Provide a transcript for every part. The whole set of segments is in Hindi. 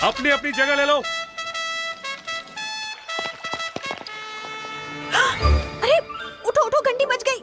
अपनी अपनी जगह ले लो। अरे उठो उठो, घंटी बज गई।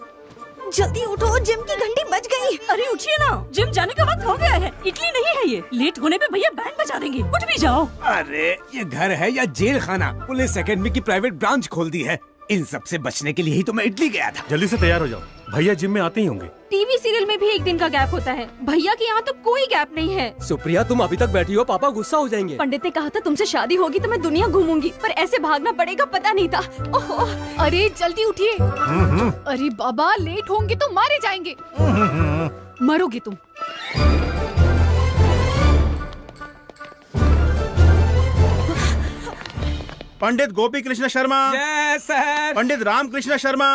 जल्दी उठो, जिम की घंटी बज गई। अरे उठिए ना, जिम जाने का वक्त हो गया है। इडली नहीं है ये, लेट होने पे भैया बैंड बजा देंगे। उठ भी जाओ। अरे ये घर है या जेल खाना? पुलिस एकेडमी की प्राइवेट ब्रांच खोल दी है। इन सब से बचने के लिए ही तो मैं इटली गया था। जल्दी से तैयार हो जाओ, भैया जिम में आते ही होंगे। टीवी सीरियल में भी एक दिन का गैप होता है, भैया के यहाँ तो कोई गैप नहीं है। सुप्रिया तुम अभी तक बैठी हो, पापा गुस्सा हो जाएंगे। पंडित ने कहा था तुमसे शादी होगी तो मैं दुनिया घूमूंगी, पर ऐसे भागना पड़ेगा पता नहीं था। ओहो। अरे जल्दी उठिए। अरे बाबा, लेट होंगे तो मारे जाएंगे। मरोगे तुम। Pandit Gopi Krishna Sharma, yes sir. Pandit Ram Krishna Sharma,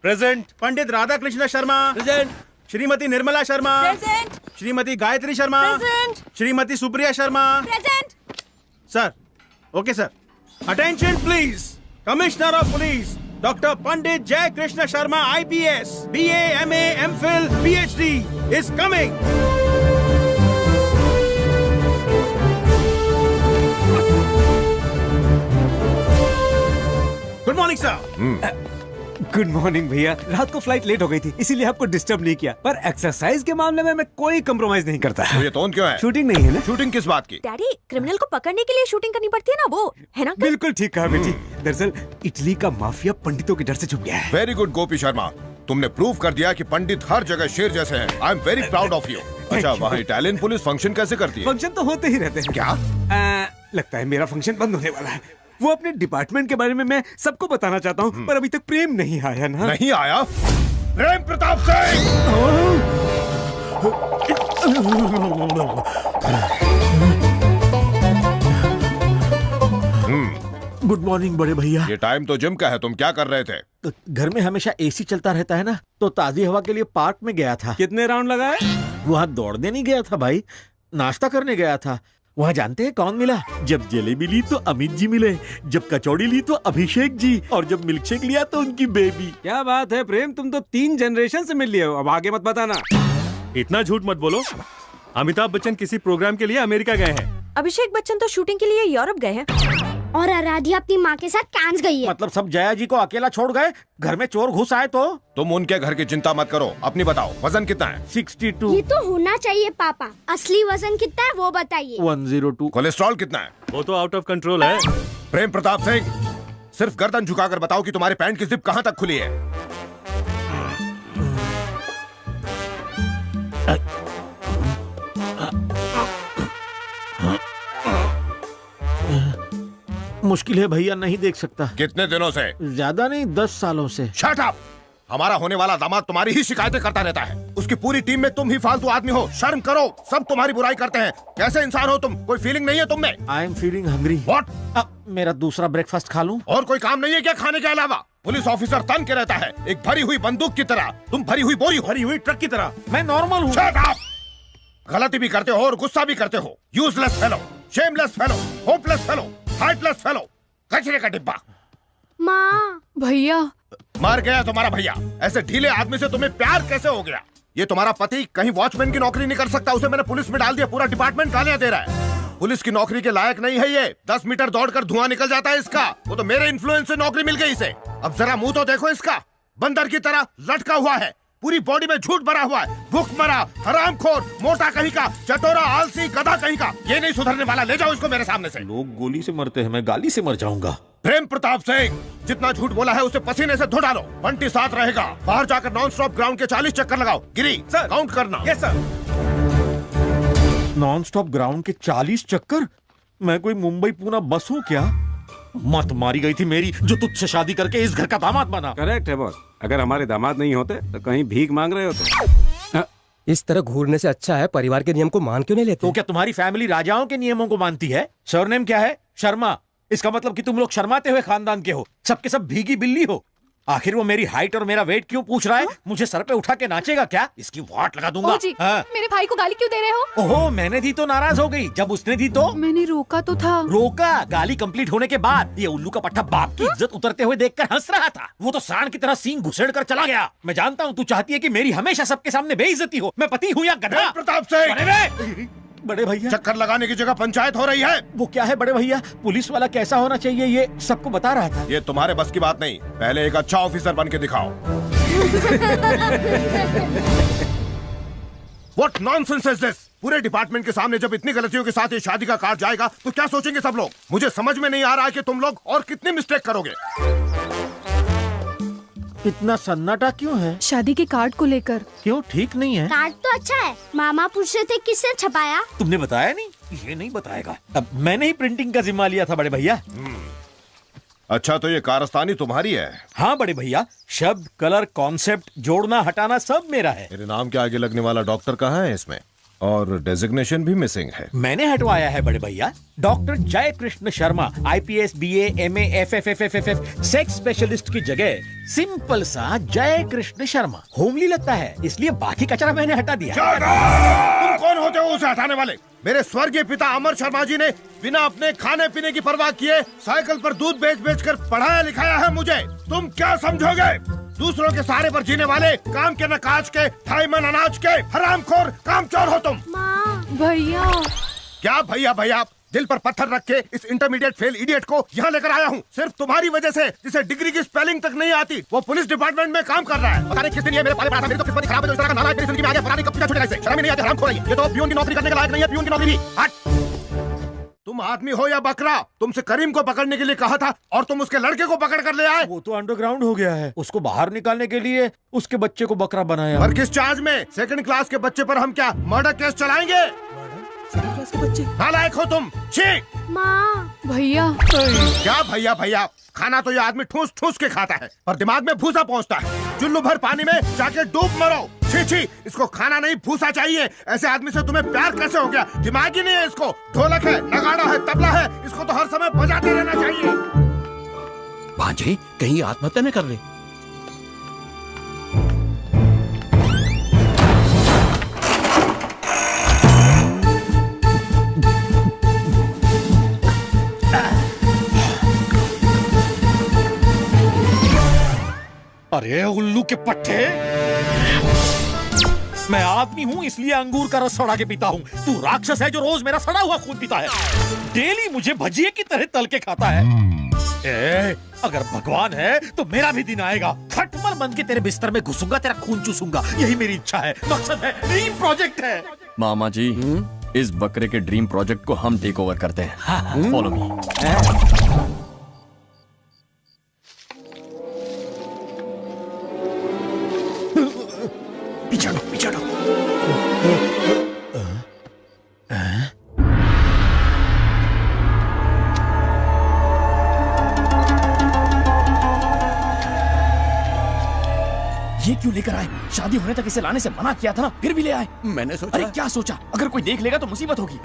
present. Pandit Radha Krishna Sharma, present. Shrimati Nirmala Sharma, present. Shrimati Gayatri Sharma, present. Shrimati Supriya Sharma. Present. Sir, okay sir. Attention please. Commissioner of police doctor Pandit Jai Krishna Sharma IPS, BA, MA, MPhil, PhD is coming. Good morning sir. Good morning भैया। रात को फ्लाइट लेट हो गई थी, इसीलिए आपको डिस्टर्ब नहीं किया। पर एक्सरसाइज के मामले में मैं कोई कम्प्रोमाइज नहीं करता। तो ये टोन क्यों है? शूटिंग नहीं है ना? शूटिंग किस बात की? डैडी, क्रिमिनल को पकड़ने के लिए शूटिंग करनी पड़ती है ना, वो है ना? बिल्कुल ठीक कहा बेटी। दरअसल इटली का माफिया पंडितों के डर से छुप गया है। वेरी गुड गोपी शर्मा, तुमने प्रूव कर दिया कि पंडित हर जगह शेर जैसे हैं। I am very proud of you. अच्छा, वहाँ इटालियन पुलिस फंक्शन कैसे करती है? फंक्शन तो होते ही रहते हैं। क्या? लगता है मेरा फंक्शन बंद होने वाला है। वो अपने डिपार्टमेंट के बारे में मैं सबको बताना चाहता हूँ, पर अभी तक प्रेम नहीं आया ना। नहीं आया? प्रेम प्रताप सिंह! गुड मॉर्निंग बड़े भैया। ये टाइम तो जिम का है, तुम क्या कर रहे थे? घर में हमेशा AC चलता रहता है ना, तो ताजी हवा के लिए पार्क में गया था। कितने राउंड लगाए? वहाँ दौड़ने नहीं गया था भाई, नाश्ता करने गया था। वहाँ जानते हैं कौन मिला? जब जलेबी ली तो अमित जी मिले, जब कचौड़ी ली तो अभिषेक जी, और जब मिल्क शेक लिया तो उनकी बेबी। क्या बात है प्रेम, तुम तो 3 जनरेशन से मिल लिए हो। अब आगे मत बताना। इतना झूठ मत बोलो। अमिताभ बच्चन किसी प्रोग्राम के लिए अमेरिका गए हैं। अभिषेक बच्चन तो शूटिंग के लिए यूरोप गए हैं। और आराध्या अपनी माँ के साथ कांस गई है। मतलब सब जया जी को अकेला छोड़ गए? घर में चोर घुस आए तो? तुम उनके घर की चिंता मत करो, अपनी बताओ, वजन कितना है? 62। ये तो होना चाहिए पापा। असली वजन कितना है वो बताइए। 102। कोलेस्ट्रॉल कितना है? वो तो आउट ऑफ कंट्रोल है। प्रेम प्रताप सिंह, सिर्फ गर्दन झुकाकर बताओ कि तुम्हारे पैंट की जिप कहाँ तक खुली है? मुश्किल है भैया, नहीं देख सकता। कितने दिनों से? ज्यादा नहीं, 10 सालों से। Shut up! हमारा होने वाला दामाद तुम्हारी ही शिकायतें करता रहता है। उसकी पूरी टीम में तुम ही फालतू आदमी हो। शर्म करो, सब तुम्हारी बुराई करते हैं। कैसे इंसान हो तुम? कोई फीलिंग नहीं है तुम में? I am feeling hungry. What? मेरा दूसरा ब्रेकफास्ट खा लूं? और कोई काम नहीं है क्या खाने के अलावा? पुलिस ऑफिसर तन के रहता है, एक भरी हुई बंदूक की तरह। तुम भरी हुई बोरी, भरी हुई ट्रक की तरह। मैं नॉर्मल हूँ। Shut up! गलती भी करते हो और गुस्सा भी करते हो। Useless fellow, shameless fellow, hopeless fellow, heartless fellow, कचरे का डिब्बा। माँ। भैया। मर गया तुम्हारा भैया। ऐसे ढीले आदमी से तुम्हें प्यार कैसे हो गया? ये तुम्हारा पति कहीं वॉचमैन की नौकरी नहीं कर सकता, उसे मैंने पुलिस में डाल दिया। पूरा डिपार्टमेंट गालियां दे रहा है। पुलिस की नौकरी के लायक नहीं है ये। 10 मीटर दौड़कर धुआं निकल जाता है इसका। वो तो मेरे इन्फ्लुएंस से नौकरी मिल गई इसे। अब जरा मुंह तो देखो इसका, बंदर की तरह लटका हुआ है। पूरी बॉडी में झूठ भरा हुआ है। भूख मरा, हरामखोर, मोटा कहीं का, चटोरा, आलसी, गधा कहीं का। ये नहीं सुधरने वाला। ले जाओ इसको मेरे सामने से। लोग गोली से मरते हैं, मैं गाली से मर जाऊंगा। प्रेम प्रताप सिंह, जितना झूठ बोला है उसे पसीने से धो डालो। बंटी साथ रहेगा। बाहर जाकर नॉन स्टॉप ग्राउंड के 40 चक्कर लगाओ। गिरी सर, काउंट करना। Yes sir. Non stop ground के 40 चक्कर? मैं कोई मुंबई पूना बस हूँ क्या? मत मारी गई थी मेरी, जो तुझसे शादी करके इस घर का दामाद बना। करेक्ट है बॉस। अगर हमारे दामाद नहीं होते तो कहीं भीख मांग रहे होते। इस तरह घूरने से अच्छा है परिवार के नियम को मान क्यों नहीं लेते? तो क्या तुम्हारी फैमिली राजाओं के नियमों को मानती है? सरनेम क्या है? शर्मा। इसका मतलब कि तुम लोग शर्माते हुए खानदान के हो, सबके सब भीगी बिल्ली हो। आखिर वो मेरी हाइट और मेरा वेट क्यों पूछ रहा है? मुझे सर पे उठा के नाचेगा क्या? इसकी वाट लगा दूंगा। जी, हाँ। मेरे भाई को गाली क्यों दे रहे हो? ओहो, मैंने दी तो नाराज हो गई, जब उसने दी तो मैंने रोका तो था। रोका? गाली कंप्लीट होने के बाद ये उल्लू का पट्टा बाप की इज्जत उतरते हुए देखकर हंस रहा था। वो तो सांड की तरह सींग घुसेड़ कर चला गया। मैं जानता हूँ तू चाहती है कि मेरी हमेशा सबके सामने बेइज्जती हो। मैं पति हूँ या गधा? प्रताप सिंह, बड़े भैया चक्कर लगाने की जगह पंचायत हो रही है। वो क्या है बड़े भैया, पुलिस वाला कैसा होना चाहिए ये सबको बता रहा था। ये तुम्हारे बस की बात नहीं, पहले एक अच्छा ऑफिसर बन के दिखाओ। What nonsense is this? पूरे डिपार्टमेंट के सामने जब इतनी गलतियों के साथ ये शादी का कार्ड जाएगा तो क्या सोचेंगे सब लोग? मुझे समझ में नहीं आ रहा है कि तुम लोग और कितनी मिस्टेक करोगे। इतना सन्नाटा क्यों है? शादी के कार्ड को लेकर। क्यों, ठीक नहीं है? कार्ड तो अच्छा है। मामा पूछ रहे थे किसने छपाया। तुमने बताया नहीं? ये नहीं बताएगा। अब मैंने ही प्रिंटिंग का जिम्मा लिया था बड़े भैया। अच्छा तो ये कारस्तानी तुम्हारी है? हाँ बड़े भैया, शब्द, कलर, कॉन्सेप्ट, जोड़ना हटाना सब मेरा है। मेरे नाम के आगे लगने वाला डॉक्टर कहाँ है इसमें? और डेजिग्नेशन भी मिसिंग है। मैंने हटवाया है बड़े भैया। डॉक्टर जय Krishna Sharma, IPS, BA, MA, FFFFF, sex specialist की जगह सिंपल सा जय कृष्ण शर्मा होमली लगता है, इसलिए बाकी कचरा मैंने हटा दिया। तुम कौन होते हो उसे हटाने वाले? मेरे स्वर्गीय पिता अमर शर्मा जी ने बिना अपने खाने पीने की परवाह किए साइकिल पर दूध बेच बेच कर पढ़ाया लिखाया है मुझे। तुम क्या समझोगे? दूसरों के सहारे पर जीने वाले, काम के न काज के, 2.5 मन अनाज के हरामखोर कामचोर हो तुम। भैया क्या भैया भैया? दिल पर पत्थर रख के इस इंटरमीडिएट फेल इडियट को यहाँ लेकर आया हूँ सिर्फ तुम्हारी वजह से, जिसे डिग्री की स्पेलिंग तक नहीं आती, वो पुलिस डिपार्टमेंट में काम कर रहा है। पता नहीं किस दिन ये मेरे पाले पड़ा था, मेरी तो किस्मत खराब है जो इस तरह का नालायक मेरी जिंदगी में आ गया। पता नहीं कब पीछा छूटेगा इसे। शर्म ही नहीं आती, हरामखोर है ये तो पियून की नौकरी करने के लायक नहीं है। पियून की नौकरी भी हट। तुम आदमी हो या बकरा? तुमसे करीम को पकड़ने के लिए कहा था और तुम उसके लड़के को पकड़ कर ले आए। वो तो अंडरग्राउंड हो गया है, उसको बाहर निकालने के लिए उसके बच्चे को बकरा बनाया। और किस चार्ज में? सेकंड क्लास के बच्चे पर हम क्या मर्डर केस चलाएंगे? नालायक हो तुम। छी। माँ भैया क्या भैया भैया? खाना तो ये आदमी ठूस ठूस के खाता है पर दिमाग में भूसा पहुंचता है। चुल्लू भर पानी में जाके डूब मरो। छी छी, इसको खाना नहीं भूसा चाहिए। ऐसे आदमी से तुम्हें प्यार कैसे हो गया? दिमाग ही नहीं है इसको। ढोलक है, नगाड़ा है, तबला है, इसको तो हर समय बजाते रहना चाहिए। भांजे कहीं आत्महत्या न कर ले। अरे उल्लू के पट्टे, मैं आदमी हूँ इसलिए अंगूर का रस सड़ा के पीता हूँ। तू राक्षस है जो रोज मेरा सड़ा हुआ खून पीता है, डेली मुझे भजिए की तरह तल के खाता है। अगर भगवान है तो मेरा भी दिन आएगा, खटमल बन के तेरे बिस्तर में घुसूंगा, तेरा खून चूसूंगा। यही मेरी इच्छा है, मकसद है, ड्रीम प्रोजेक्ट है। मामा जी इस बकरे के ड्रीम प्रोजेक्ट को हम टेक ओवर करते हैं। Follow me. पीछे हटो, पीछे हटो। ये क्यों लेकर आए? शादी होने तक इसे लाने से मना किया था ना, फिर भी ले आए। मैंने सोचा। अरे क्या सोचा? अगर कोई देख लेगा तो मुसीबत होगी।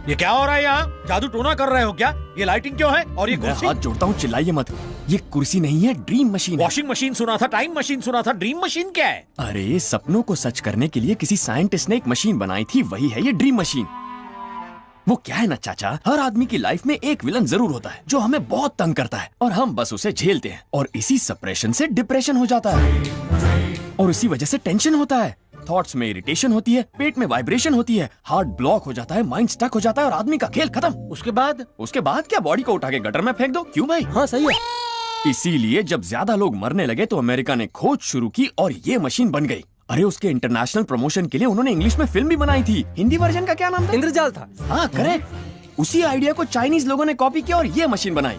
ये क्या हो रहा है यहाँ? जादू टोना कर रहे हो क्या? ये लाइटिंग क्यों है? और ये कुर्सी? हाथ जोड़ता हूँ, चिल्लाइए मत। ये कुर्सी नहीं है, ड्रीम मशीन है। वॉशिंग मशीन सुना था, टाइम मशीन सुना था, ड्रीम मशीन क्या है? अरे सपनों को सच करने के लिए किसी साइंटिस्ट ने एक मशीन बनाई थी, वही है ये ड्रीम मशीन। वो क्या है ना चाचा, हर आदमी की लाइफ में एक विलन जरूर होता है जो हमें बहुत तंग करता है और हम बस उसे झेलते हैं, और इसी सप्रेशन से डिप्रेशन हो जाता है और इसी वजह से टेंशन होता है, थॉट्स में इरिटेशन होती है, पेट में वाइब्रेशन होती है, हार्ट ब्लॉक हो जाता है, माइंड स्टक हो जाता है और आदमी का खेल खत्म। उसके बाद क्या, बॉडी को उठा के गटर में फेंक दो। क्यों भाई? हाँ सही है। इसीलिए जब ज्यादा लोग मरने लगे तो अमेरिका ने खोज शुरू की और ये मशीन बन गई। अरे उसके इंटरनेशनल प्रमोशन के लिए उन्होंने इंग्लिश में फिल्म भी बनाई थी। हिंदी वर्जन का क्या नाम था? इंद्रजाल था। हाँ करेक्ट। उसी आइडिया को चाइनीज लोगों ने कॉपी किया और ये मशीन बनाई।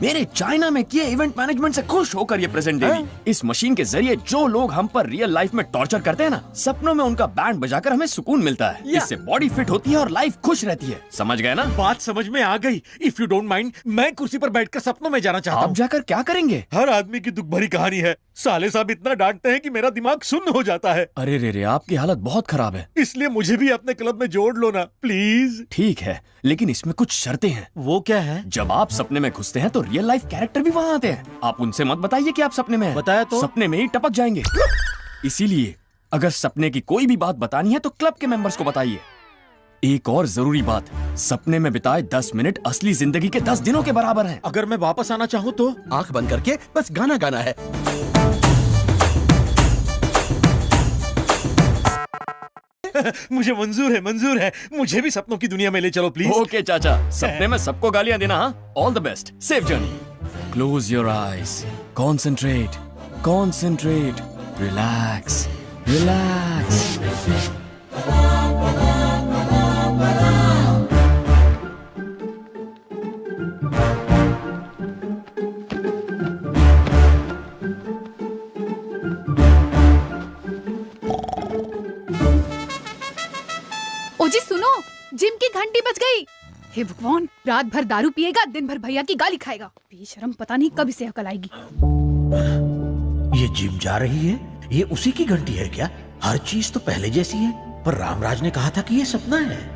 मेरे चाइना में किए इवेंट मैनेजमेंट से खुश होकर ये प्रेजेंट दे दी। इस मशीन के जरिए जो लोग हम पर रियल लाइफ में टॉर्चर करते हैं ना, सपनों में उनका बैंड बजाकर हमें सुकून मिलता है। इससे बॉडी फिट होती है और लाइफ खुश रहती है। समझ गए ना? बात समझ में आ गई। इफ यू डोंट माइंड, मैं कुर्सी पर बैठकर सपनों में जाना चाहता हूँ। आप जाकर क्या करेंगे? हर आदमी की दुख भरी कहानी है। साले साहब इतना डांटते हैं कि मेरा दिमाग सुन्न हो जाता है। अरे रे, आपकी हालत बहुत खराब है। इसलिए मुझे भी अपने क्लब में जोड़ लो ना प्लीज। ठीक है, लेकिन इसमें कुछ शर्तें हैं। वो क्या है? जब आप सपने में घुसते हैं तो रियल लाइफ कैरेक्टर भी वहाँ आते हैं। आप उनसे मत बताइए कि आप सपने में हैं। बताया तो? सपने में ही टपक जाएंगे। इसीलिए अगर सपने की कोई भी बात बतानी है तो क्लब के मेंबर्स को बताइए। एक और जरूरी बात, सपने में बिताए 10 मिनट असली जिंदगी के 10 दिनों के बराबर हैं। अगर मैं वापस आना चाहूँ तो? आंख बंद करके बस गाना गाना है। मुझे मंजूर है मुझे भी सपनों की दुनिया में ले चलो प्लीज। ओके चाचा, सपने में सबको गालियां देना। हाँ, all the best, safe journey. Close your eyes, concentrate, relax. ओ जी सुनो, जिम की घंटी बज गई। हे भगवान, रात भर दारू पिएगा, दिन भर भैया की गाली खाएगा। बेशरम, पता नहीं कब इसे अकल आएगी। ये जिम जा रही है, ये उसी की घंटी है क्या? हर चीज तो पहले जैसी है, पर रामराज ने कहा था कि ये सपना है।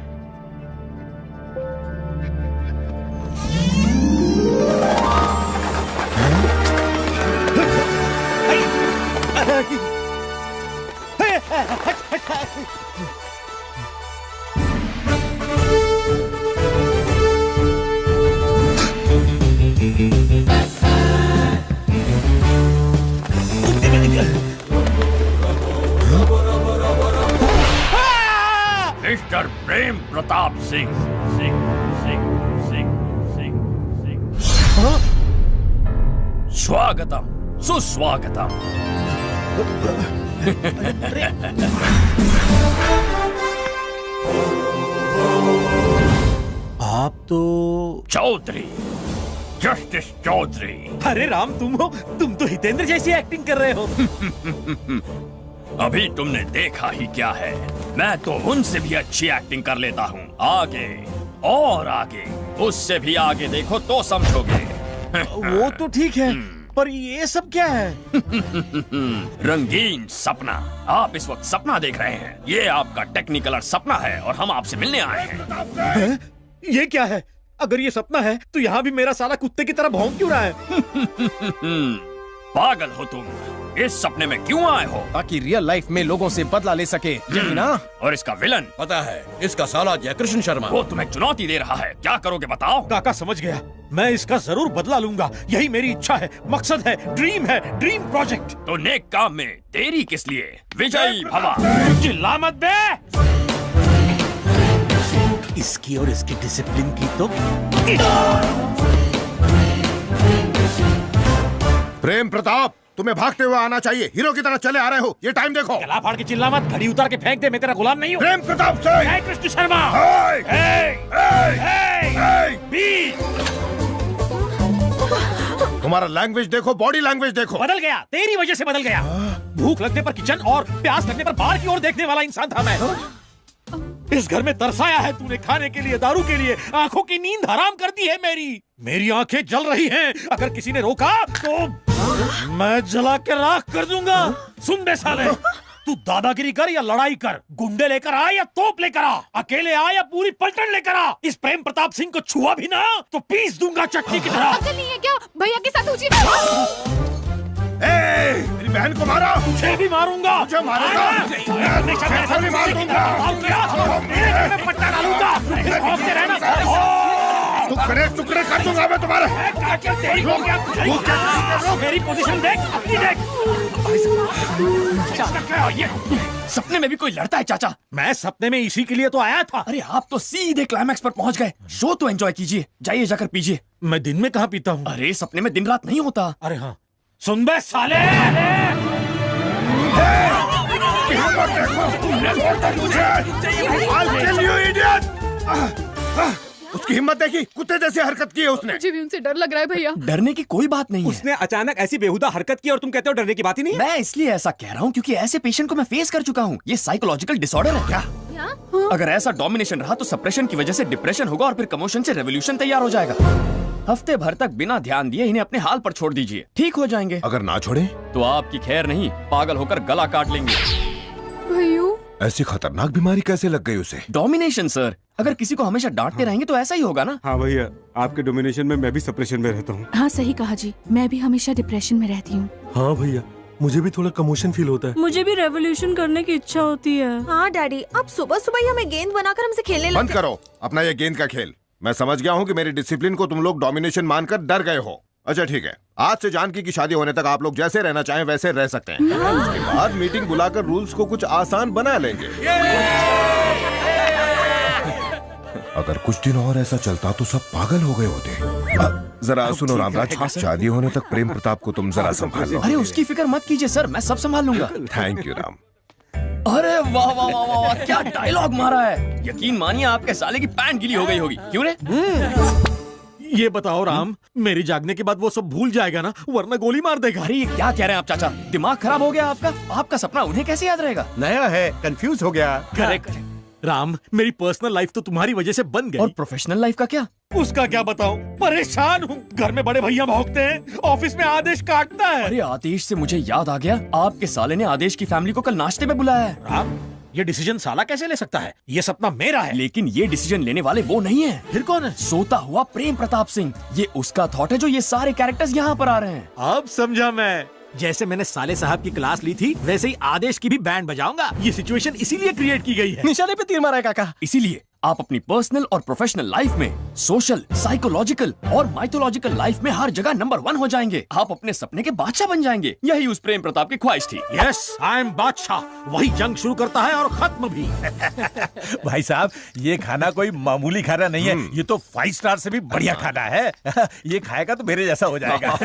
मिस्टर प्रेम प्रताप सिंह। स्वागतम, सुस्वागतम। आप तो चौधरी, जस्टिस चौधरी। अरे राम, तुम हो? तुम तो हितेंद्र जैसी एक्टिंग कर रहे हो। अभी तुमने देखा ही क्या है, मैं तो उनसे भी अच्छी एक्टिंग कर लेता हूँ। आगे और आगे, उससे भी आगे देखो तो समझोगे। वो तो ठीक है, पर ये सब क्या है? रंगीन सपना। आप इस वक्त सपना देख रहे हैं। ये आपका टेक्निकलर सपना है और हम आपसे मिलने आए हैं। ये क्या है? अगर ये सपना है तो यहाँ भी मेरा साला कुत्ते की तरह भौंक क्यों रहा है? पागल हो तुम? इस सपने में क्यों आए हो? ताकि रियल लाइफ में लोगों से बदला ले सके, यही ना? और इसका विलन? पता है, इसका साला जयकृष्ण शर्मा। वो तुम्हें चुनौती दे रहा है, क्या करोगे बताओ? काका समझ गया, मैं इसका जरूर बदला लूंगा। यही मेरी इच्छा है, मकसद है, ड्रीम प्रोजेक्ट। तो नेक काम में देरी किस लिए? विजयी भवा। चिल्ला मत बे। इसकी और इसकी डिसिप्लिन की तो प्रेम प्रताप, तुम्हें भागते हुए आना चाहिए। हीरो की तरह चले आ रहे हो। ये टाइम देखो। गला फाड़ के चिल्ला मत, घड़ी उतार के फेंक दे। मैं तेरा गुलाम नहीं हूँ। प्रेम प्रताप से जय कृष्ण शर्मा। तुम्हारा लैंग्वेज देखो, बॉडी लैंग्वेज देखो। बदल गया, तेरी वजह से बदल गया। भूख लगने पर किचन और प्यास लगने पर बाहर की ओर देखने वाला इंसान था मैं। इस घर में तरसाया है तूने, खाने के लिए, दारू के लिए। आंखों की नींद हराम कर दी है मेरी आंखें जल रही हैं। अगर किसी ने रोका तो मैं जला के राख कर दूंगा। सुन बे साले, तू दादागिरी कर या लड़ाई कर, गुंडे लेकर आ या तोप लेकर आ, अकेले आ या पूरी पलटन लेकर आ, इस प्रेम प्रताप सिंह को छुआ भी ना तो पीस दूंगा चटनी की तरह। अकल नहीं है क्या? भैया के साथ उजी। मेरी बहन को मारा। तुझे भी मारूंगा। मुझे मारेगा? मैं भी मार दूंगा। पट्टा डालूंगा। टुकड़े कर दूंगा मैं तुम्हारे। मेरी पोजीशन देख, अपनी देख। सपने में भी कोई लड़ता है चाचा? मैं सपने में इसी के लिए तो आया था। अरे आप तो सीधे क्लाइमैक्स पर पहुंच गए। शो तो एंजॉय कीजिए, जाइए जाकर पीजिए। मैं दिन में कहाँ पीता हूँ? अरे सपने में दिन रात नहीं होता। अरे हाँ, सुन बे साले। उसकी हिम्मत देखी, कुत्ते जैसी हरकत की है उसने। मुझे भी उनसे डर लग रहा है भैया। डरने की कोई बात नहीं है। उसने अचानक ऐसी बेहुदा हरकत की और तुम कहते हो डरने की बात ही नहीं है? मैं इसलिए ऐसा कह रहा हूँ क्योंकि ऐसे पेशेंट को मैं फेस कर चुका हूँ। ये साइकोलॉजिकल डिसऑर्डर है क्या? अगर ऐसा डोमिनेशन रहा तो सप्रेशन की वजह से डिप्रेशन होगा और फिर कमोशन से रेवोल्यूशन तैयार हो जाएगा। हफ्ते भर तक बिना ध्यान दिए इन्हें अपने हाल पर छोड़ दीजिए, ठीक हो जाएंगे। अगर ना छोड़े तो आपकी खैर नहीं, पागल होकर गला काट लेंगे। भैया, ऐसी खतरनाक बीमारी कैसे लग गई उसे? डोमिनेशन सर, अगर किसी को हमेशा डांटते रहेंगे तो ऐसा ही होगा ना। हाँ भैया, आपके डोमिनेशन में मैं भी सप्रेशन में रहता हूँ। हाँ सही कहा जी, मैं भी हमेशा डिप्रेशन में रहती हूँ। हाँ भैया, मुझे भी थोड़ा कमोशन फील होता है। मुझे भी रेवोल्यूशन करने की इच्छा होती है। हाँ डैडी, आप सुबह सुबह ही हमें गेंद बनाकर हमसे खेलने बंद लगते। करो अपना ये गेंद का खेल। मैं समझ गया हूँ कि मेरी डिसिप्लिन को तुम लोग डोमिनेशन मानकर डर गए हो। अच्छा ठीक है, आज से जानकी की शादी होने तक आप लोग जैसे रहना चाहें वैसे रह सकते हैं। उसके बाद मीटिंग बुलाकर रूल्स को कुछ आसान बना लेंगे। अगर कुछ दिन और ऐसा चलता तो सब पागल हो गए होते। जरा सुनो रामराज, शादी होने तक प्रेम प्रताप को तुम जरा संभाल लो। अरे उसकी फिक्र मत कीजिए सर, मैं सब संभाल लूंगा। Thank you Ram. अरे वाह वाह वाह वाह वाह, क्या डायलॉग मारा है। यकीन मानिए आपके साले की पैंट गीली हो गई होगी। क्यों रे? ये बताओ राम, मेरी जागने के बाद वो सब भूल जाएगा ना, वरना गोली मार देगा। अरे ये क्या कह रहे हैं आप चाचा, दिमाग खराब हो गया आपका? आपका सपना उन्हें कैसे याद रहेगा? नया है, कंफ्यूज हो गया। करेक्ट। राम, मेरी पर्सनल लाइफ तो तुम्हारी वजह से बन गई। और प्रोफेशनल लाइफ का क्या? उसका क्या बताऊं, परेशान हूँ। घर में बड़े भैया भौंकते हैं, ऑफिस में आदेश काटता है। अरे आदेश से मुझे याद आ गया, आपके साले ने आदेश की फैमिली को कल नाश्ते में बुलाया है। राम, ये डिसीजन साला कैसे ले सकता है? ये सपना मेरा है। लेकिन ये डिसीजन लेने वाले वो नहीं है। फिर कौन है? सोता हुआ प्रेम प्रताप सिंह। ये उसका थॉट है जो ये सारे कैरेक्टर्स यहाँ पर आ रहे हैं। अब समझा मैं। जैसे मैंने साले साहब की क्लास ली थी, वैसे ही आदेश की भी बैंड बजाऊंगा। ये सिचुएशन इसीलिए क्रिएट की गई है। निशाने पे तीर मारा है काका। इसीलिए आप अपनी पर्सनल और प्रोफेशनल लाइफ में सोशल, साइकोलॉजिकल और माइथोलॉजिकल लाइफ में हर जगह नंबर 1 हो जाएंगे। आप अपने सपने के बादशाह बन जाएंगे। यही उस प्रेम प्रताप की ख्वाहिश थी। यस, आई एम बादशाह। वही जंग शुरू करता है और खत्म भी। भाई साहब, ये खाना कोई मामूली खाना नहीं है, ये तो 5 स्टार से भी बढ़िया खाना है। ये खाएगा तो मेरे जैसा हो जाएगा।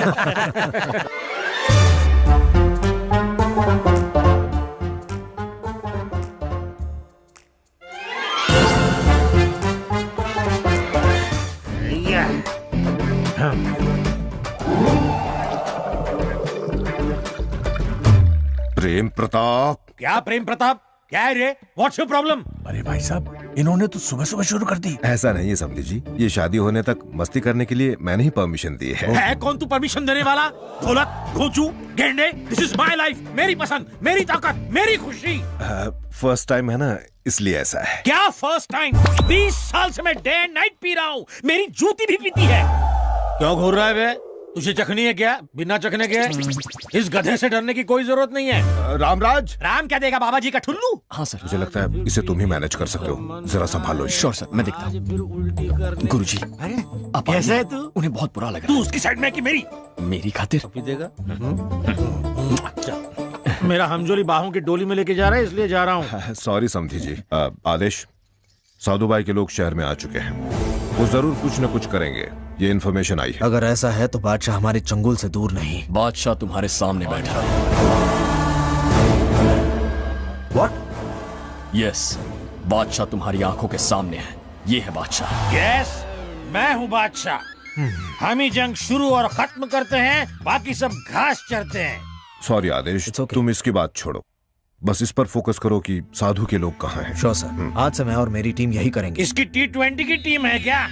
प्रेम प्रताप। क्या प्रेम प्रताप? क्या है रे? What's your problem? अरे भाई साहब, इन्होंने तो सुबह सुबह शुरू कर दी। ऐसा नहीं है समधी जी, ये शादी होने तक मस्ती करने के लिए मैंने ही परमिशन दी है। कौन तू परमिशन देने वाला? ढोलक, घोंचू, गेंडे, दिस इज माय लाइफ, मेरी पसंद, मेरी ताकत, मेरी खुशी। फर्स्ट टाइम है ना, इसलिए ऐसा है। क्या फर्स्ट टाइम? 20 साल से मैं डे एंड नाइट पी रहा हूँ, मेरी जूती भी पीती है। क्यों घूर रहा है बे? तुझे चखनी है क्या? बिना चखने के इस गधे से डरने की कोई जरूरत नहीं है। रामराज। राम क्या देगा, बाबा जी का ठुल्लू? हाँ सर। मुझे लगता है इसे तुम ही मैनेज कर सकते हो, जरा संभालो। श्योर सर, मैं देखता हूँ। गुरुजी, आप कैसे है तू? उन्हें बहुत बुरा लगा। तू उसकी साइड में कि मेरी? मेरी खातिर। मेरा हमजोली बाहों की डोली में लेके जा रहा है, इसलिए जा रहा हूँ। सॉरी समधी जी। आदेश, साधुबाई के लोग शहर में आ चुके हैं, वो जरूर कुछ न कुछ करेंगे, ये इन्फॉर्मेशन आई है। अगर ऐसा है तो बादशाह हमारे चंगुल से दूर नहीं। बादशाह तुम्हारे सामने बैठा। What? यस, बादशाह तुम्हारी आंखों के सामने है। ये है बादशाह। यस, मैं हूँ बादशाह। हम ही जंग शुरू और खत्म करते हैं, बाकी सब घास चरते हैं। सॉरी आदेश, तुम इसकी बात छोड़ो, बस इस पर फोकस करो कि साधु के लोग कहाँ हैं। श्योर सर, आज से मैं और मेरी टीम यही करेंगे। इसकी T20 की टीम है क्या?